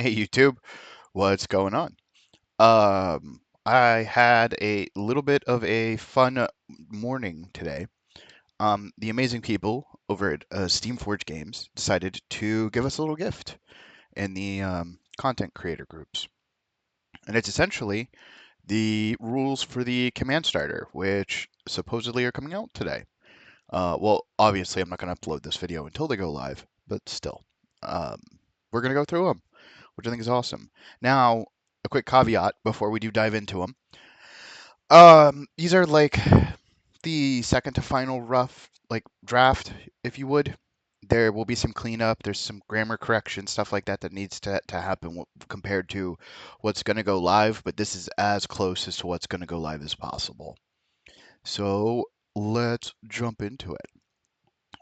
Hey YouTube, what's going on? I had a little bit of a fun morning today. The amazing people over at Steamforge Games decided to give us a little gift in the content creator groups. And it's essentially the rules for the command starter, which supposedly are coming out today. Well, obviously, I'm not going to upload this video until they go live, but still, um, we're going to go through them, which I think is awesome. Now, a quick caveat before we do dive into them. These are like the second to final rough like draft, if you would. There will be some cleanup. There's some grammar correction stuff like that that needs to happen compared to what's going to go live. But this is as close as to what's going to go live as possible. So let's jump into it.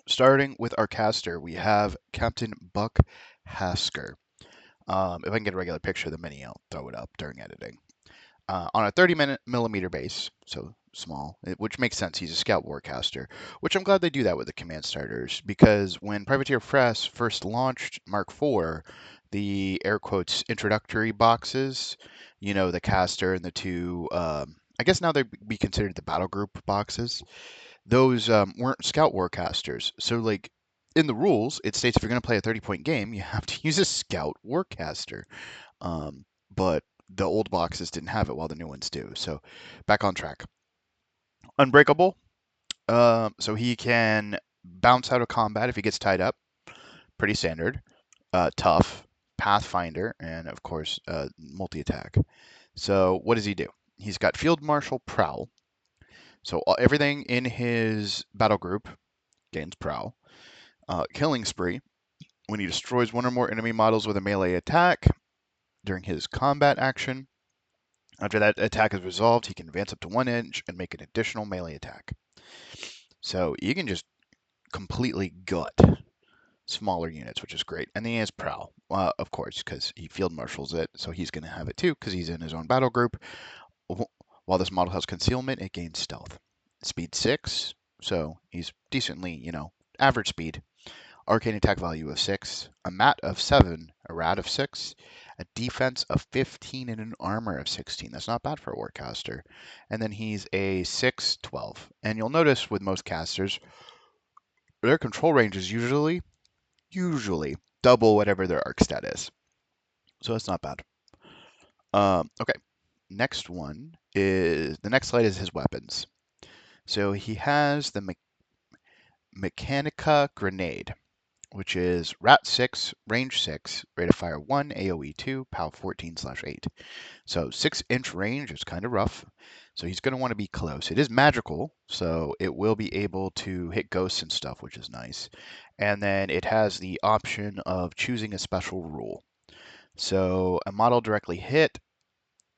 Starting with our caster, we have Captain Buck Hasker. If I can get a regular picture of the mini, I'll throw it up during editing. On a 30mm base, so small, which makes sense. He's a scout warcaster, which I'm glad they do that with the command starters, because when Privateer Press first launched Mark IV, the air quotes introductory boxes, the caster and the two, I guess now they'd be considered the battle group boxes. Those weren't scout warcasters. So, like, in the rules, it states if you're going to play a 30-point game, you have to use a scout warcaster. But the old boxes didn't have it while the new ones do. So back on track. Unbreakable. So he can bounce out of combat if he gets tied up. Pretty standard. Tough. Pathfinder. And of course, multi-attack. So what does he do? He's got Field Marshal Prowl. So everything in his battle group gains Prowl. Killing Spree. When he destroys one or more enemy models with a melee attack during his combat action. After that attack is resolved, he can advance up to 1 inch and make an additional melee attack. So you can just completely gut smaller units, which is great. And then he has Prowl, of course, because he field marshals it, so he's going to have it too, because he's in his own battle group. While this model has concealment, it gains stealth. Speed 6, so he's decently, average speed. Arcane attack value of 6, a mat of 7, a rad of 6, a defense of 15, and an armor of 16. That's not bad for a warcaster. And then he's a 6/12. And you'll notice with most casters, their control range is usually double whatever their arc stat is. So that's not bad. Okay, next one is the next slide is his weapons. So he has the Mechanica Grenade, which is Rat 6, Range 6, Rate of Fire 1, AoE 2, POW 14/8. So 6-inch range is kind of rough. So he's going to want to be close. It is magical, so it will be able to hit ghosts and stuff, which is nice. And then it has the option of choosing a special rule. So a model directly hit.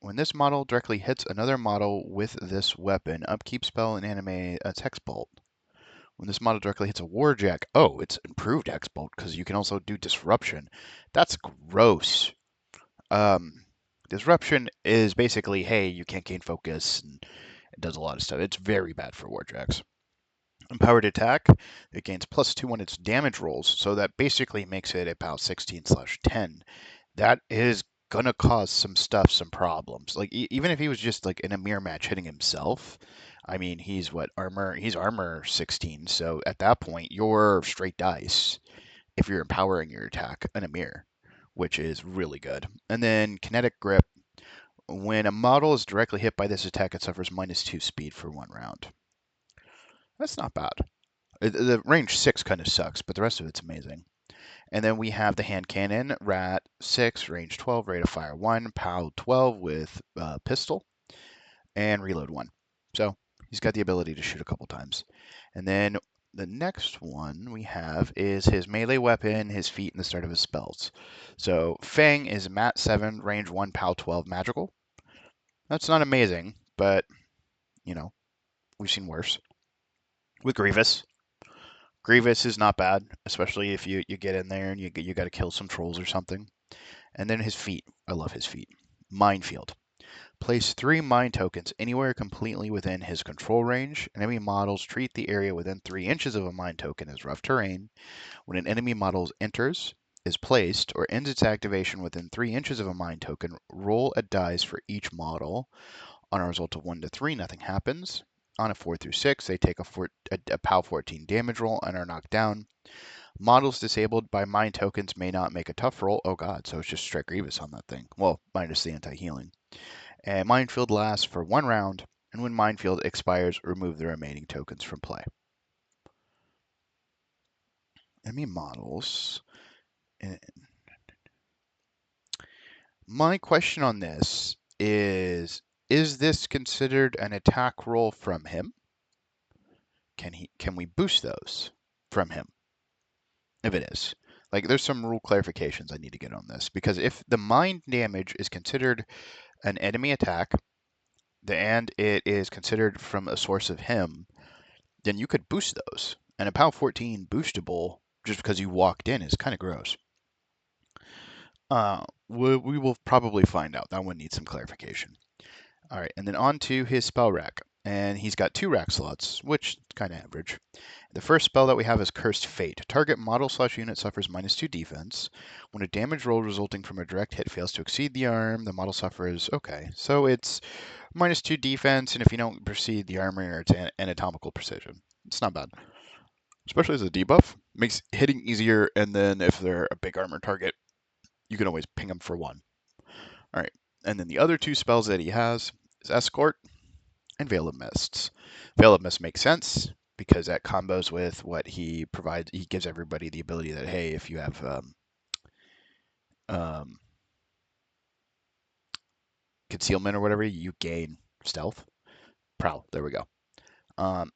When this model directly hits another model with this weapon, upkeep spell and animate a text bolt. When this model directly hits a warjack, oh, it's improved X-Bolt because you can also do disruption. That's gross. Disruption is basically, hey, you can't gain focus, and it does a lot of stuff. It's very bad for warjacks. Empowered attack, it gains +2 on its damage rolls, so that basically makes it a POW 16/10. That is gonna cause some problems. Like even if he was just like in a mirror match hitting himself, I mean he's armor 16, so at that point you're straight dice if you're empowering your attack in a mirror, which is really good. And then kinetic grip, when a model is directly hit by this attack, it suffers -2 speed for 1 round. That's not bad. The range 6 kind of sucks, but the rest of it's amazing. And then we have the hand cannon, Rat 6, range 12, rate of fire 1, POW 12 with pistol, and reload 1. So he's got the ability to shoot a couple times. And then the next one we have is his melee weapon, his feat, and the start of his spells. So Fang is Mat 7, range 1, POW 12, magical. That's not amazing, but, we've seen worse. With Grievous. Grievous is not bad, especially if you get in there and you got to kill some trolls or something. And then his feat. I love his feat. Minefield. Place 3 mine tokens anywhere completely within his control range. Enemy models treat the area within 3 inches of a mine token as rough terrain. When an enemy model enters is placed or ends its activation within 3 inches of a mine token, roll a dice for each model. On a result of 1 to 3, nothing happens. On a 4 through 6, they take a POW 14 damage roll and are knocked down. Models disabled by mine tokens may not make a tough roll. Oh god, so it's just straight Grievous on that thing. Well, minus the anti-healing. And Minefield lasts for 1 round, and when Minefield expires, remove the remaining tokens from play. Enemy models. My question on this is this considered an attack roll from him? Can we boost those from him? If it is. Like, there's some rule clarifications I need to get on this, because if the mind damage is considered an enemy attack, and it is considered from a source of him, then you could boost those. And a POW 14 boostable just because you walked in is kind of gross. We will probably find out. That one needs some clarification. All right, and then on to his spell rack. And he's got 2 rack slots, which is kind of average. The first spell that we have is Cursed Fate. Target model/unit suffers -2 defense. When a damage roll resulting from a direct hit fails to exceed the arm, the model suffers. Okay, so it's -2 defense, and if you don't proceed the armor, it's anatomical precision. It's not bad. Especially as a debuff. Makes hitting easier, and then if they're a big armor target, you can always ping them for 1. All right, and then the other 2 spells that he has is Escort and Veil of Mists. Veil of Mist makes sense because that combos with what he provides. He gives everybody the ability that, hey, if you have concealment or whatever, you gain stealth. Prowl, there we go.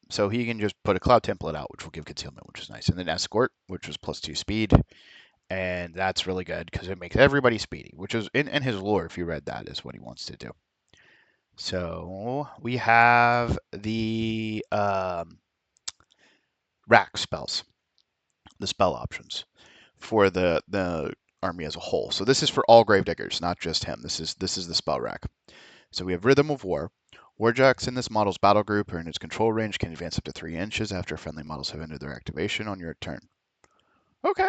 So he can just put a cloud template out, which will give concealment, which is nice. And then Escort, which was +2 speed. And that's really good because it makes everybody speedy, which is in his lore, if you read that, is what he wants to do. So we have the rack spells, the spell options for the army as a whole. So this is for all Gravediggers, not just him. This is the spell rack. So we have Rhythm of War. Warjacks in this model's battle group or in its control range can advance up to 3 inches after friendly models have entered their activation on your turn. Okay.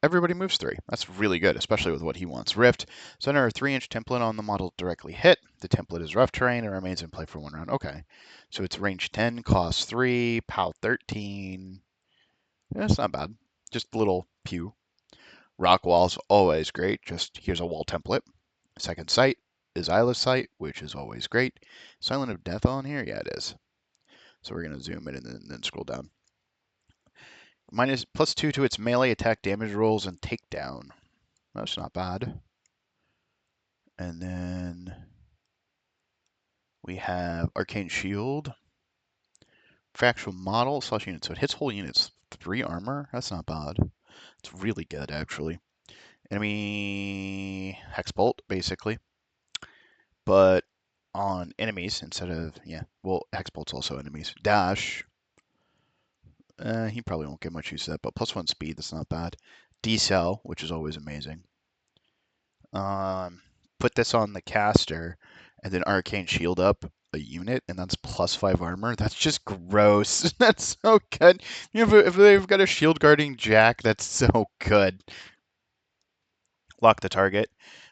Everybody moves 3. That's really good, especially with what he wants. Rift. Center a 3-inch template on the model directly hit. The template is rough terrain and remains in play for 1 round. Okay. So it's range 10, cost 3, POW 13. That's not bad. Just a little pew. Rock Wall's always great. Just here's a wall template. Second Sight is Eyeless Sight, which is always great. Silent of Death on here? Yeah, it is. So we're going to zoom in and then scroll down. +2 to its melee attack damage rolls and takedown. That's not bad. And then we have Arcane Shield. Factual model / unit. So it hits whole units. 3 armor. That's not bad. It's really good, actually. Enemy Hexbolt, basically. But on enemies instead of, yeah, well, Hexbolt's also enemies. Dash. He probably won't get much use of that, but +1 speed, that's not bad. Decel, which is always amazing. Put this on the caster, and then Arcane Shield up a unit, and that's +5 armor. That's just gross. That's so good. If they've got a shield guarding Jack, that's so good. Lock the target.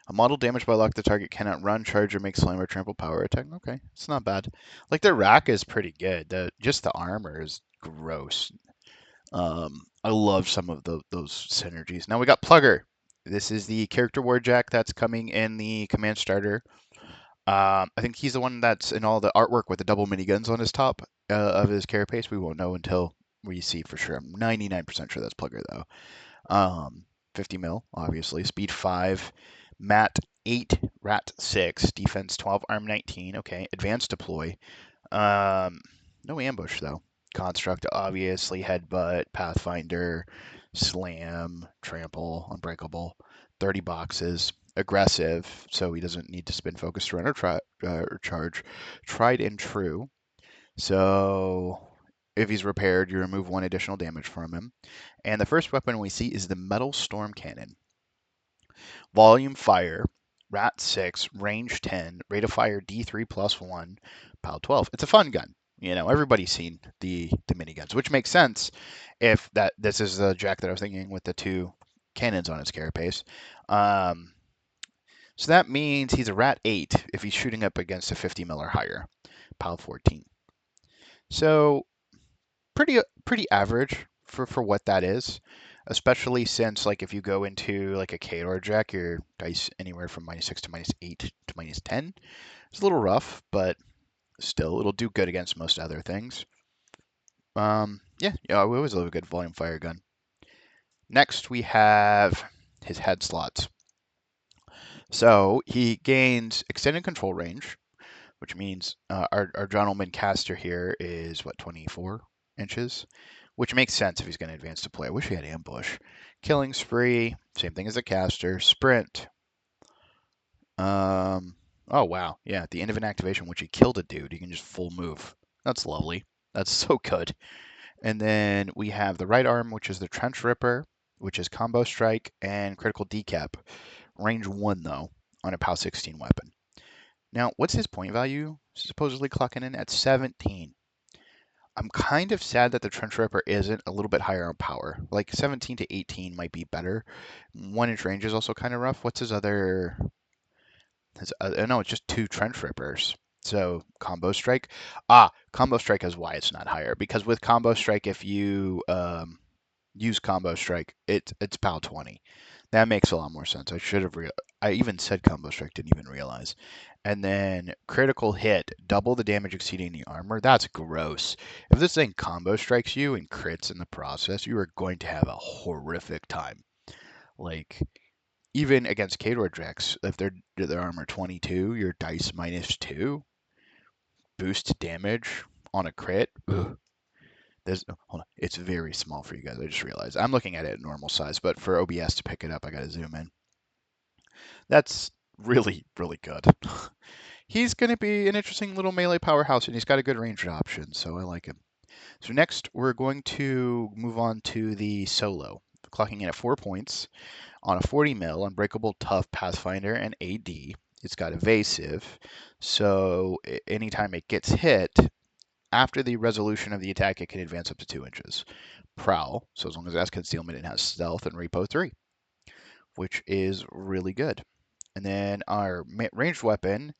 A model damaged by lock the target cannot run, charge, or make slam or trample power attack. Okay, it's not bad. Like, their rack is pretty good. Just the armor is gross. I love some of those synergies. Now we got Plugger. This is the character warjack that's coming in the command starter. I think he's the one that's in all the artwork with the double miniguns on his top of his carapace. We won't know until we see for sure. I'm 99% sure that's Plugger, though. 50 mil, obviously. Speed 5. Mat 8. Rat 6. Defense 12. Arm 19. Okay. Advanced deploy. No ambush, though. Construct, obviously. Headbutt. Pathfinder. Slam. Trample. Unbreakable. 30 boxes. Aggressive, so he doesn't need to spin focus to run or charge. Tried and true. So if he's repaired, you remove 1 additional damage from him. And the first weapon we see is the Metal Storm Cannon. Volume Fire, Rat 6, range 10, rate of fire D3 +1, POW 12. It's a fun gun. You know, everybody's seen the miniguns, which makes sense if this is the Jack that I was thinking with the 2 cannons on his carapace. Um, so that means he's a rat 8 if he's shooting up against a 50 mil or higher, PAL 14. So pretty average for what that is, especially since like if you go into like a K or Jack, your dice anywhere from -6 to -8 to -10. It's a little rough, but still it'll do good against most other things. Yeah, we always love a good volume fire gun. Next we have his head slots. So he gains extended control range, which means our gentleman caster here is what, 24 inches, which makes sense if he's going to advance to play. I wish we had ambush. Killing spree, same thing as a caster. Sprint. Oh wow, yeah. At the end of an activation, which he killed a dude, you can just full move. That's lovely. That's so good. And then we have the right arm, which is the trench ripper, which is combo strike and critical decap. Range 1 though on a POW 16 weapon. Now, what's his point value supposedly clocking in at 17? I'm kind of sad that the Trench Ripper isn't a little bit higher on power. Like 17 to 18 might be better. 1 inch range is also kind of rough. What's his other? No, it's just 2 Trench Rippers. So combo strike. Combo strike is why it's not higher. Because with combo strike, if you use combo strike, it's PAL 20. That makes a lot more sense. I should have. I even said combo strike, didn't even realize. And then critical hit, double the damage exceeding the armor. That's gross. If this thing combo strikes you and crits in the process, you are going to have a horrific time. Like even against Kador Drex, if their armor 22, your dice -2, boost damage on a crit. Ugh. Hold on, it's very small for you guys. I just realized I'm looking at it at normal size, but for OBS to pick it up, I got to zoom in. That's really, really good. He's going to be an interesting little melee powerhouse, and he's got a good ranged option, so I like him. So next, we're going to move on to the solo, clocking in at 4 points on a 40 mil Unbreakable Tough Pathfinder and AD. It's got evasive, so anytime it gets hit, after the resolution of the attack, it can advance up to 2 inches. Prowl, so as long as it has concealment, it has stealth and repo 3, which is really good. And then our ranged weapon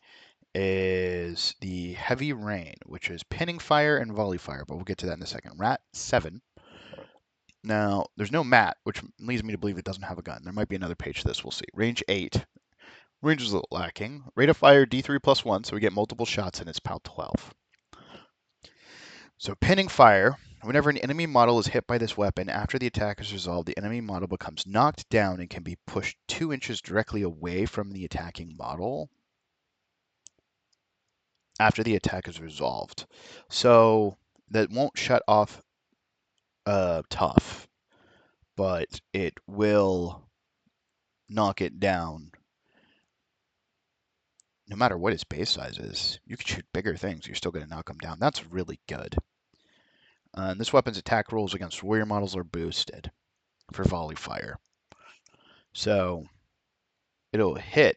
is the Heavy Rain, which is pinning fire and volley fire, but we'll get to that in a second. Rat 7. Now, there's no mat, which leads me to believe it doesn't have a gun. There might be another page to this, we'll see. Range 8. Range is a little lacking. Rate of fire D3 plus 1, so we get multiple shots, and it's PAL 12. So pinning fire, whenever an enemy model is hit by this weapon, after the attack is resolved, the enemy model becomes knocked down and can be pushed 2 inches directly away from the attacking model after the attack is resolved. So that won't shut off tough, but it will knock it down no matter what its base size is. You can shoot bigger things, you're still going to knock them down. That's really good. And this weapon's attack rolls against warrior models are boosted for volley fire. So it'll hit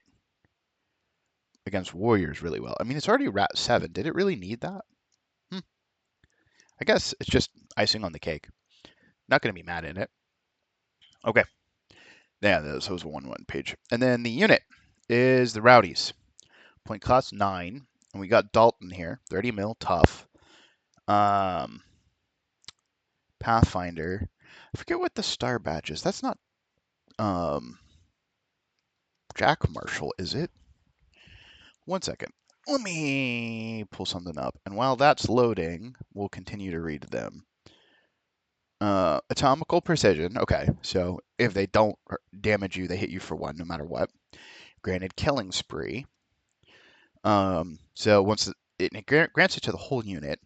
against warriors really well. I mean, it's already Rat 7. Did it really need that? I guess it's just icing on the cake. Not going to be mad at it. Okay. Yeah, this was a 1-1 page. And then the unit is the Rowdies. Point cost 9. And we got Dalton here. 30 mil, tough. Pathfinder. I forget what the star badge is. That's not Jack Marshall, is it? 1 second. Let me pull something up. And while that's loading, we'll continue to read them. Atomical precision. Okay, so if they don't damage you, they hit you for 1 no matter what. Granted killing spree. So once it grants it to the whole unit.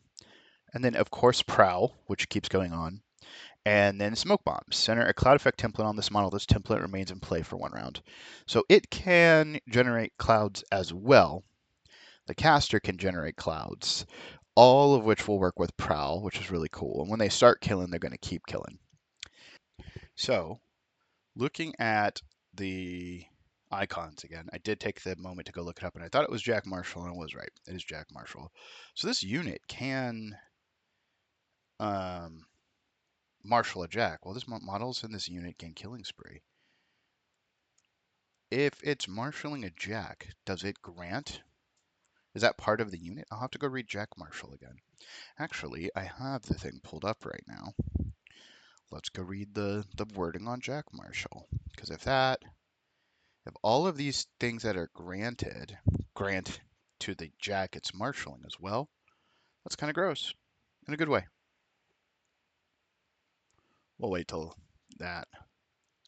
And then, of course, prowl, which keeps going on. And then smoke bombs. Center a cloud effect template on this model. This template remains in play for 1 round. So it can generate clouds as well. The caster can generate clouds, all of which will work with prowl, which is really cool. And when they start killing, they're going to keep killing. So looking at the icons again, I did take the moment to go look it up, and I thought it was Jack Marshall, and I was right. It is Jack Marshall. So this unit can marshal a Jack. Well, this model's in this unit gain killing spree. if it's marshalling a jack, does it grant? Is that part of the unit? I'll have to go read Jack Marshal again. Actually, I have the thing pulled up right now. Let's go read the wording on Jack Marshal. Because if all of these things that are grant to the jack it's marshalling as well, that's kind of gross in a good way. We'll wait till that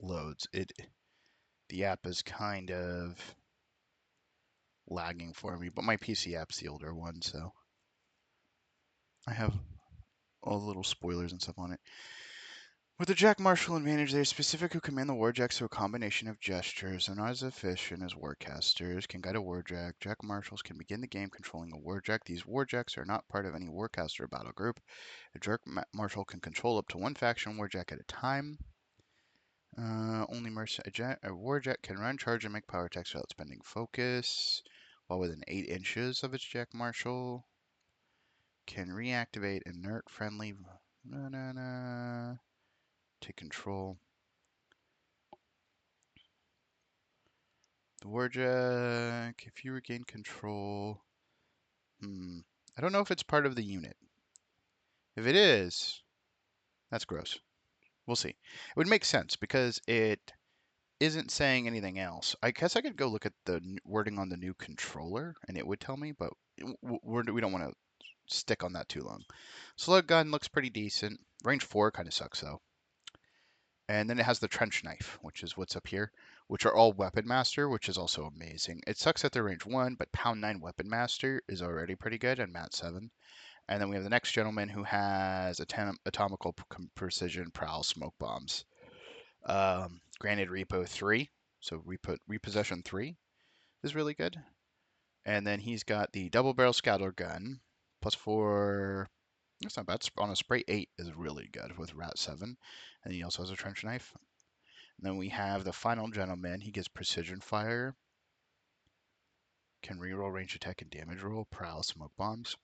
loads. The app is kind of lagging for me, but my PC app's the older one, so I have all the little spoilers and stuff on it. With the Jack Marshal advantage, they are specific who command the warjacks through a combination of gestures. They're not as efficient as warcasters, can guide a warjack. Jack Marshals can begin the game controlling a warjack. These warjacks are not part of any warcaster or battle group. A Jack Marshal can control up to one faction warjack at a time. Only a warjack can run, charge, and make power attacks without spending focus. While within 8 inches of its Jack Marshal, can reactivate inert friendly to control. The warjack, if you regain control, I don't know if it's part of the unit. If it is, that's gross. We'll see. It would make sense because it isn't saying anything else. I guess I could go look at the wording on the new controller and it would tell me, but we don't want to stick on that too long. Slug gun looks pretty decent. Range 4 kind of sucks though. And then it has the trench knife, which is what's up here, which are all weapon master, which is also amazing. It sucks that they're range 1, but pound 9 weapon master is already pretty good and mat 7. And then we have the next gentleman who has atomical precision prowl smoke bombs. Granted repo 3, so repossession 3 is really good. And then he's got the double barrel scatter gun, +4. That's not bad. On a spray 8 is really good with rat 7. And he also has a trench knife. And then we have the final gentleman. He gets precision fire, can reroll range attack and damage roll, prowl smoke bombs.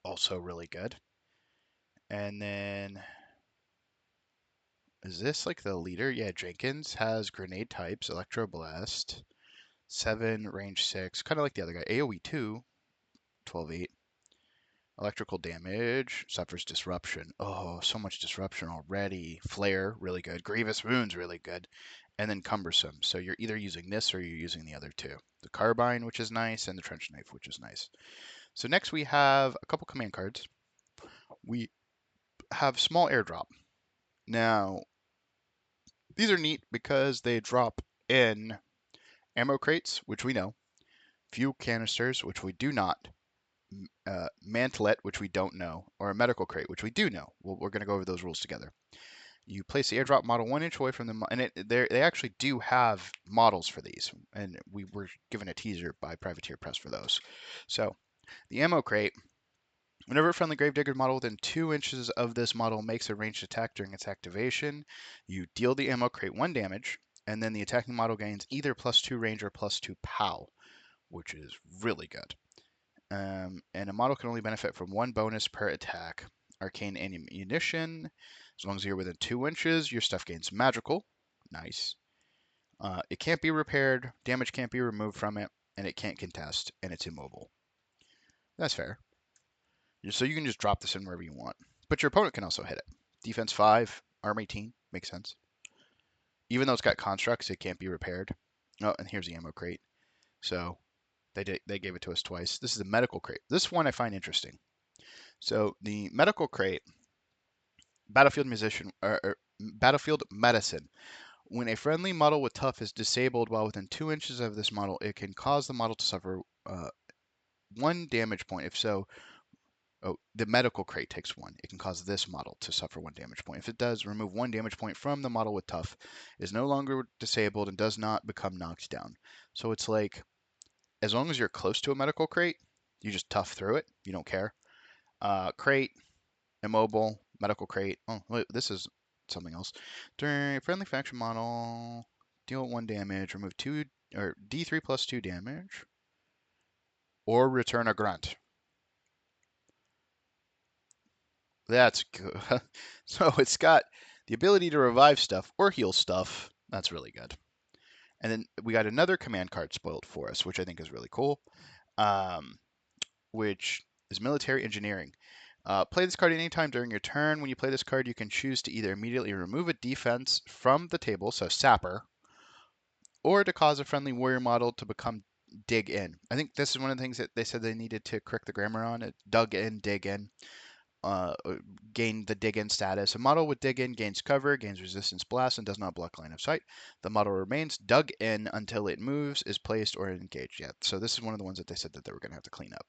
Also really good. And then is this like the leader? Yeah, Jenkins has grenade types, electro blast, 7 range 6, kind of like the other guy. AoE 2, 12-8. Electrical damage, suffers disruption. Oh, so much disruption already. Flare, really good. Grievous wounds, really good. And then cumbersome. So you're either using this or you're using the other two. The carbine, which is nice, and the trench knife, which is nice. So next we have a couple command cards. We have small airdrop. Now, these are neat because they drop in ammo crates, which we know, fuel canisters, which we do not, mantelet, which we don't know, or a medical crate, which we do know. We're going to go over those rules together. You place the airdrop model 1 inch away from them, and they actually do have models for these, and we were given a teaser by Privateer Press for those. So the ammo crate, whenever a friendly Gravedigger model within 2 inches of this model makes a ranged attack during its activation, you deal the ammo crate 1 damage, and then the attacking model gains either +2 range or +2 POW, which is really good. And a model can only benefit from 1 bonus per attack. Arcane ammunition. As long as you're within 2 inches, your stuff gains magical. Nice. It can't be repaired, damage can't be removed from it, and it can't contest, and it's immobile. That's fair. So you can just drop this in wherever you want. But your opponent can also hit it. Defense 5, arm 18, makes sense. Even though it's got constructs, it can't be repaired. Oh, and here's the ammo crate. So they gave it to us twice. This is the medical crate. This one I find interesting. So the medical crate, battlefield medicine. When a friendly model with tough is disabled while within 2 inches of this model, it can cause the model to suffer 1 damage point. If so, the medical crate takes 1. It can cause this model to suffer 1 damage point. If it does, remove 1 damage point from the model with tough, is no longer disabled, and does not become knocked down. So it's like, as long as you're close to a medical crate, you just tough through it. You don't care. Crate, immobile, medical crate. Oh, wait, this is something else. During a friendly faction model, deal 1 damage, remove 2 or D3 plus 2 damage, or return a grunt. That's good. So it's got the ability to revive stuff or heal stuff. That's really good. And then we got another command card spoiled for us, which I think is really cool, um, which is military engineering. Play this card anytime during your turn. When you play this card, you can choose to either immediately remove a defense from the table, so Sapper, or to cause a friendly warrior model to become dig in. I think this is one of the things that they said they needed to correct the grammar on. It dug in, dig in, uh, gain the dig in status. A model with dig in gains cover, gains resistance blast, and does not block line of sight. The model remains dug in until it moves, is placed, or engaged yet. So this is one of the ones that they said that they were going to have to clean up.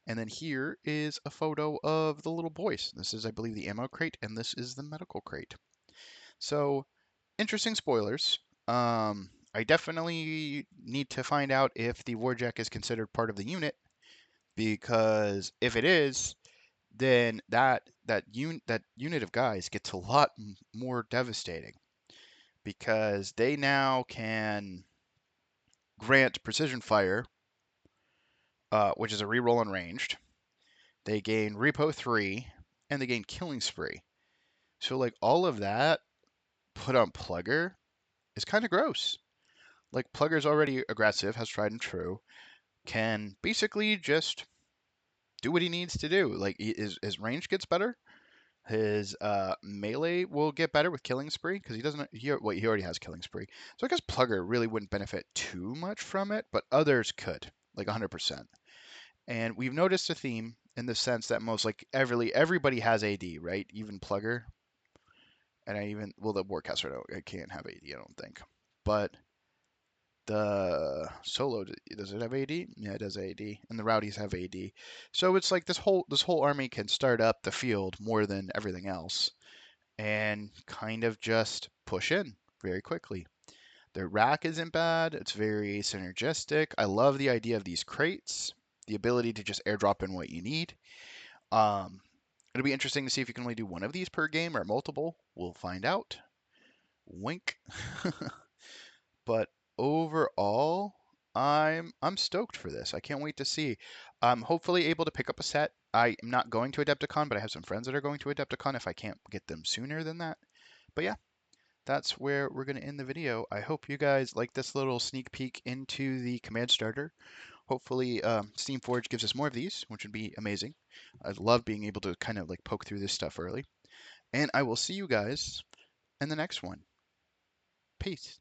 And then here is a photo of the little boys. This is, I believe, the ammo crate, and this is the medical crate. So interesting spoilers. I definitely need to find out if the warjack is considered part of the unit, because if it is, then that unit of guys gets a lot more devastating, because they now can grant precision fire, which is a reroll on ranged. They gain repo 3, and they gain killing spree. So like all of that put on Plugger is kind of gross. Like Plugger's already aggressive, has tried and true, can basically just do what he needs to do. Like his range gets better. His melee will get better with killing spree, because he doesn't. He already has killing spree. So I guess Plugger really wouldn't benefit too much from it, but others could, like 100%. And we've noticed a theme in the sense that most like everybody has AD, right? Even Plugger. And the Warcaster I can't have AD, I don't think. But the solo, does it have AD? Yeah, it does AD, and the Rowdies have AD. So it's like this whole army can start up the field more than everything else, and kind of just push in very quickly. Their rack isn't bad. It's very synergistic. I love the idea of these crates, the ability to just airdrop in what you need. It'll be interesting to see if you can only do one of these per game or multiple. We'll find out. Wink. But overall, I'm stoked for this. I can't wait to see. I'm hopefully able to pick up a set. I am not going to Adepticon, but I have some friends that are going to Adepticon if I can't get them sooner than that. But yeah, that's where we're going to end the video. I hope you guys like this little sneak peek into the command starter. Hopefully, Steamforge gives us more of these, which would be amazing. I love being able to kind of like poke through this stuff early. And I will see you guys in the next one. Peace.